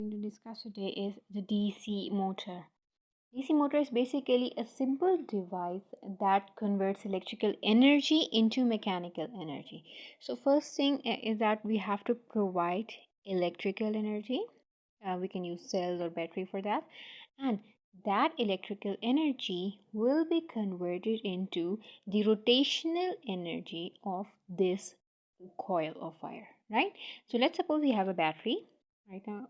Going to discuss today is the DC motor. DC motor is basically a simple device that converts electrical energy into mechanical energy. So first thing is that we have to provide electrical energy. We can use cells or battery for that, and that electrical energy will be converted into the rotational energy of this coil of wire, right? So let's suppose we have a battery. Right now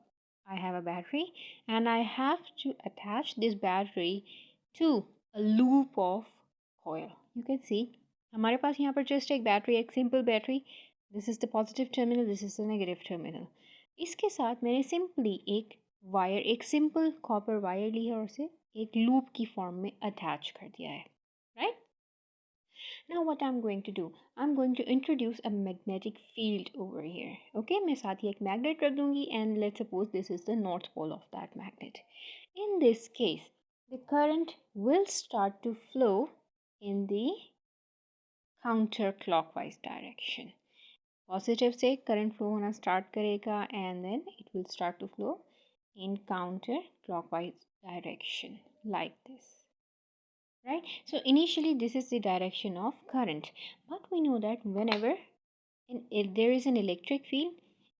I have a battery and I have to attach this battery to a loop of coil. You can see हमारे पास यहाँ पर just एक battery, एक simple battery. This is the positive terminal, this is the negative terminal. इसके साथ मैंने simply एक wire, एक simple copper wire ली है और उसे एक loop की form में attach कर दिया है, right? Now what I'm going to do, I'm going to introduce a magnetic field over here. Okay, मैं साथ ही एक magnet रख दूंगी and let's suppose this is the north pole of that magnet. In this case, the current will start to flow in the counterclockwise direction. Positive से current flow होना start करेगा and then it will start to flow in counterclockwise direction like this. Right, so initially this is the direction of current, but we know that whenever there is an electric field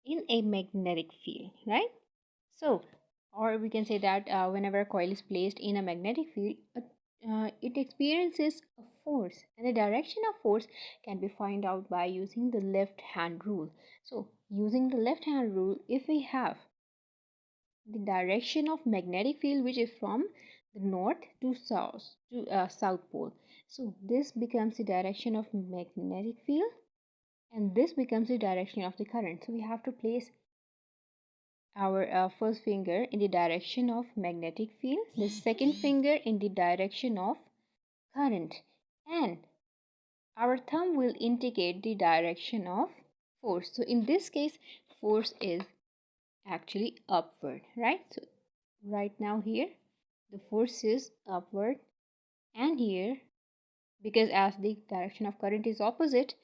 in a magnetic field, right? So, or we can say that whenever a coil is placed in a magnetic field, it experiences a force, and the direction of force can be found out by using the left hand rule. So using the left hand rule, if we have the direction of magnetic field which is from the north to south pole, so this becomes the direction of magnetic field and this becomes the direction of the current. So we have to place our first finger in the direction of magnetic field, the second finger in the direction of current, and our thumb will indicate the direction of force. So in this case force is actually upward, right? So right now here the force is upward, and here, because as the direction of current is opposite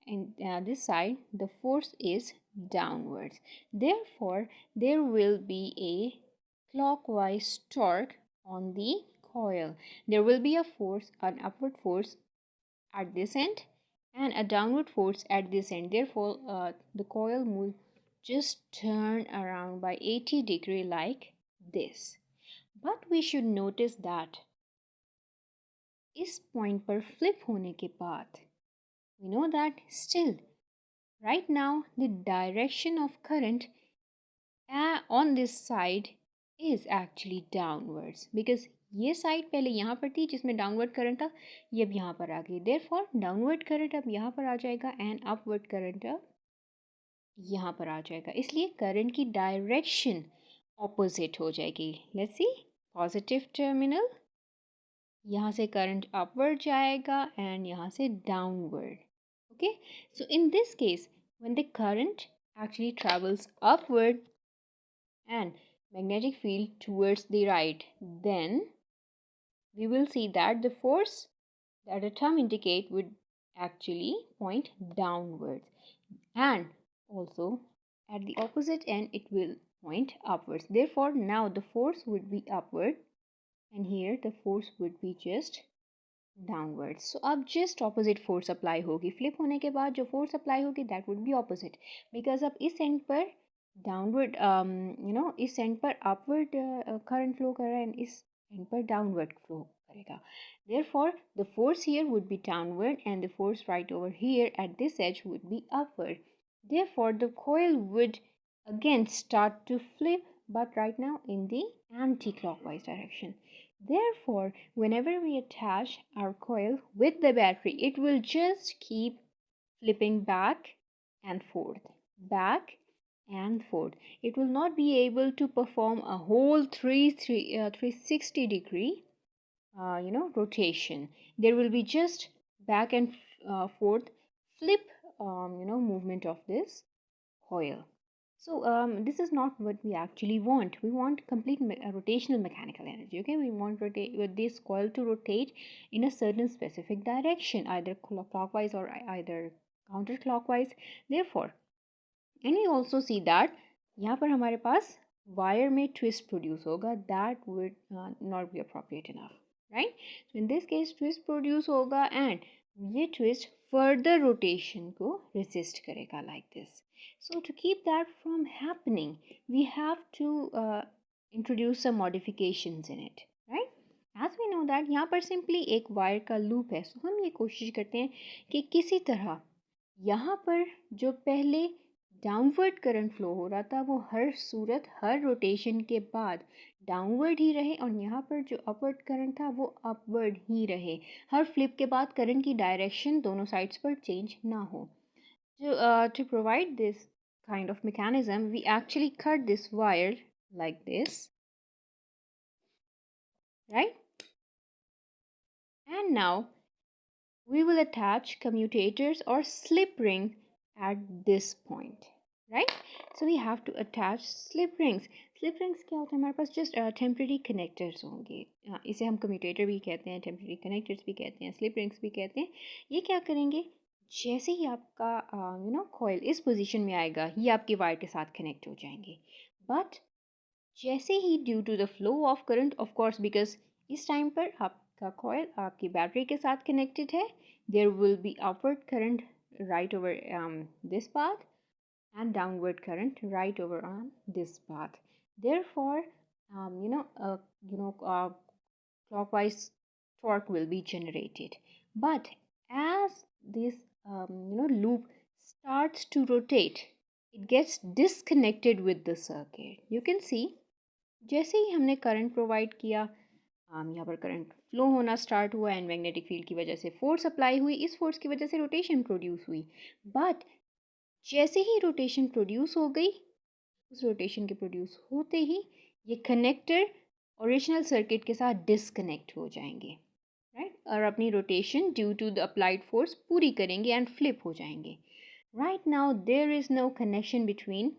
and this side, the force is downwards. Therefore there will be a clockwise torque on the coil. There will be a force, an upward force at this end and a downward force at this end. Therefore the coil will just turn around by 80 degree like this. But we should notice that इस point पर flip होने के बाद we know that still right now the direction of current on this side is actually downwards, because ये side पहले यहाँ पर थी जिसमें डाउनवर्ड करंट था, ये अब यहाँ पर आ गई. देयरफॉर डाउनवर्ड करंट अब यहाँ पर आ जाएगा एंड अपवर्ड करंट अब यहाँ पर आ जाएगा. इसलिए करंट की डायरेक्शन ऑपोजिट हो जाएगी. लेट्स सी, पॉजिटिव टर्मिनल, यहाँ से करंट अपवर्ड जाएगा एंड यहाँ से downward. Okay, so in this case when the current actually travels upward and magnetic field towards the right, then we will see that the force that the thumb indicate would actually point downwards, and also at the opposite end it will point upwards. Therefore now the force would be upward and here the force would be just downward. So अब just opposite force apply होगी. Flip होने के बाद जो force apply होगी that would be opposite, because अब इस end पर डाउनवर्ड इस एंड पर अपवर्ड करंट फ्लो कर रहा है एंड इस एंड पर डाउनवर्ड फ्लो करेगा. Therefore the force here would be downward and the force right over here at this edge would be upward. Therefore the coil would again start to flip, but right now in the anti-clockwise direction. Therefore, whenever we attach our coil with the battery, it will just keep flipping back and forth, back and forth. It will not be able to perform a whole 360 degree rotation. There will be just back and forth flip movement of this coil. So this is not what we actually want. We want complete rotational mechanical energy. Okay, we want this coil to rotate in a certain specific direction, either clockwise or either counterclockwise. Therefore, and we also see that यहाँ पर हमारे पास wire में twist produce होगा, that would not be appropriate enough, right? So in this case twist produce होगा and ये twist further rotation को resist करेगा like this. So to keep that from happening we have to introduce some modifications in it, right? As we know that यहाँ पर simply एक wire का loop है. सो हम ये कोशिश करते हैं कि किसी तरह यहाँ पर जो पहले डाउनवर्ड करंट फ्लो हो रहा था वो हर सूरत हर रोटेशन के बाद डाउनवर्ड ही रहे, और यहाँ पर जो अपवर्ड करंट था वो अपवर्ड ही रहे. हर फ्लिप के बाद करंट की डायरेक्शन दोनों साइड्स पर चेंज ना हो. To provide this kind of mechanism, we actually cut this wire like this, right? And now we will attach commutators or slip ring at this point, right? So we have to attach slip rings. Slip rings क्या होता है हमारे पास? Just temporary connectors होंगे. इसे हम commutator भी कहते हैं, temporary connectors भी कहते हैं, slip rings भी कहते हैं. ये क्या करेंगे? जैसे ही आपका coil इस पोजीशन में आएगा, ये आपकी वायर के साथ कनेक्ट हो जाएंगे. बट जैसे ही due to the flow of current, of course because इस टाइम पर आपका कॉइल आपकी बैटरी के साथ कनेक्टेड है, there will be upward current right over this path and downward current right over on this path. Therefore, clockwise torque will be generated. But as this loop starts to rotate, it gets disconnected with the circuit. You can see जैसे ही हमने current provide किया, यहाँ पर current flow होना start हुआ and magnetic field की वजह से फोर्स अप्लाई हुई, इस फोर्स की वजह से रोटेशन प्रोड्यूस हुई. बट जैसे ही रोटेशन प्रोड्यूस हो गई, उस रोटेशन के प्रोड्यूस होते ही ये कनेक्टर ओरिजिनल सर्किट के साथ डिसकनेक्ट हो जाएंगे, राइट? और अपनी rotation due to the applied force पूरी करेंगे एंड फ्लिप हो जाएंगे. Right now there is no connection between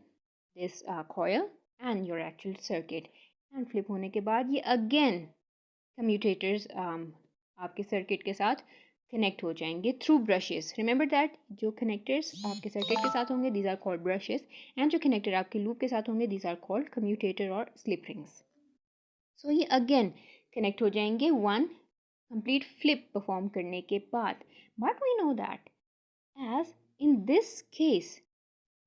this coil and your actual circuit. And flip होने के बाद ये अगेन कम्यूटेटर्स आपके सर्किट के साथ कनेक्ट हो जाएंगे थ्रू ब्रशेस. रिमेंबर दैट जो कनेक्टर्स आपके सर्किट के साथ होंगे these are called brushes, and जो कनेक्टर आपके लूप के साथ होंगे दीज आर कॉल्ड कम्यूटेटर और स्लिप रिंग्स. सो ये अगेन कनेक्ट हो जाएंगे वन कंप्लीट फ्लिप परफॉर्म करने के बाद. But we know that as in this case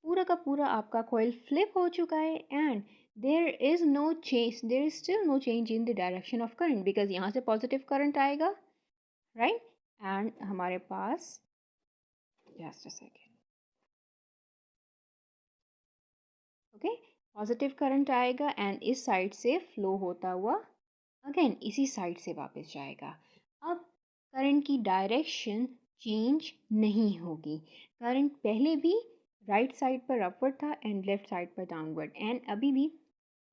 पूरा का पूरा आपका कॉइल फ्लिप हो चुका है and there is no change, there is still no change in the direction of current because यहाँ से positive current आएगा, right? and हमारे पास just a second, okay, positive current आएगा and इस साइड से फ्लो होता हुआ अगेन इसी साइड से वापस जाएगा. अब करंट की डायरेक्शन चेंज नहीं होगी. करंट पहले भी राइट साइड पर अपवर्ड था एंड लेफ्ट साइड पर डाउनवर्ड, एंड अभी भी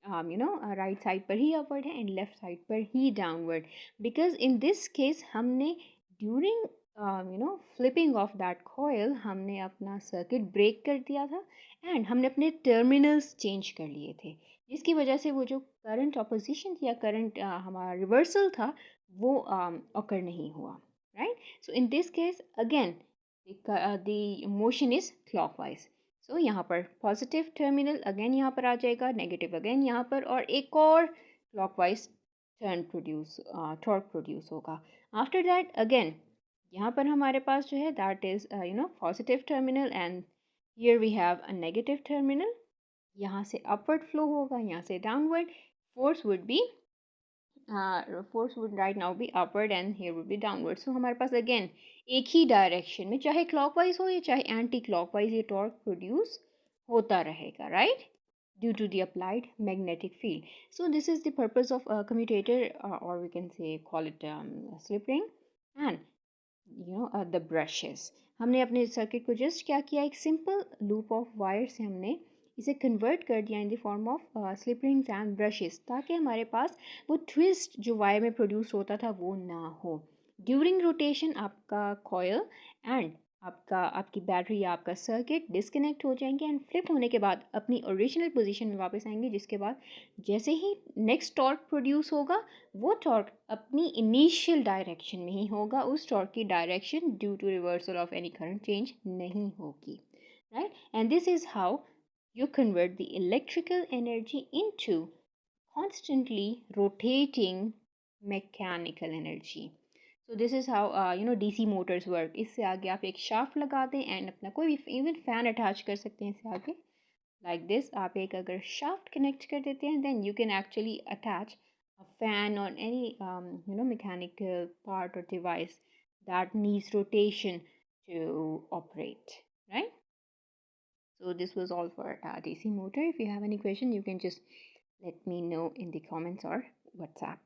राइट साइड पर ही अपवर्ड है एंड लेफ्ट साइड पर ही downward. Because in this case हमने during flipping of that coil हमने अपना सर्किट ब्रेक कर दिया था एंड हमने अपने टर्मिनल्स चेंज कर लिए थे, जिसकी वजह से वो जो करंट ऑपोजिशन थी या करंट हमारा रिवर्सल था वो ऑकर नहीं हुआ, right? So in this case again the motion is clockwise. So यहाँ पर पॉजिटिव टर्मिनल अगेन यहाँ पर आ जाएगा, नेगेटिव अगेन यहाँ पर, और एक और क्लॉकवाइज टॉर्क प्रोड्यूस होगा. आफ्टर दैट अगेन यहाँ पर हमारे पास जो है that is positive terminal and here we have a negative terminal. यहाँ से अपवर्ड फ्लो होगा, यहाँ से downward. Force would right now be upward and here would be downward. So हमारे पास अगेन एक ही डायरेक्शन में चाहे क्लॉकवाइज हो या चाहे एंटी क्लॉकवाइज ये टॉर्क प्रोड्यूस होता रहेगा, right? due to the applied magnetic field. So this is the purpose of a commutator, or we can say call it slip ring, and the brushes. हमने अपने circuit को just क्या किया, एक simple loop of wire से हमने इसे convert कर दिया in the form of slip rings and brushes, ताकि हमारे पास वो ट्विस्ट जो वायर में प्रोड्यूस होता था वो ना हो. ड्यूरिंग रोटेशन आपका कॉयल एंड आपकी बैटरी या आपका सर्किट डिस्कनेक्ट हो जाएंगे एंड फ्लिप होने के बाद अपनी ओरिजिनल पोजीशन में वापस आएंगे, जिसके बाद जैसे ही नेक्स्ट टॉर्क प्रोड्यूस होगा वो टॉर्क अपनी इनिशियल डायरेक्शन में ही होगा. उस टॉर्क की direction due to reversal of any current change नहीं होगी, right? And this is how you convert the electrical energy into constantly rotating mechanical energy. So this is how DC motors work. इससे आगे आप एक shaft लगा दें and अपना कोई भी even fan attach कर सकते हैं इससे आगे. Like this, आप एक अगर shaft connect कर देते हैं, then you can actually attach a fan or any mechanical part or device that needs rotation to operate, right? So this was all for DC motor. If you have any question, you can just let me know in the comments or WhatsApp.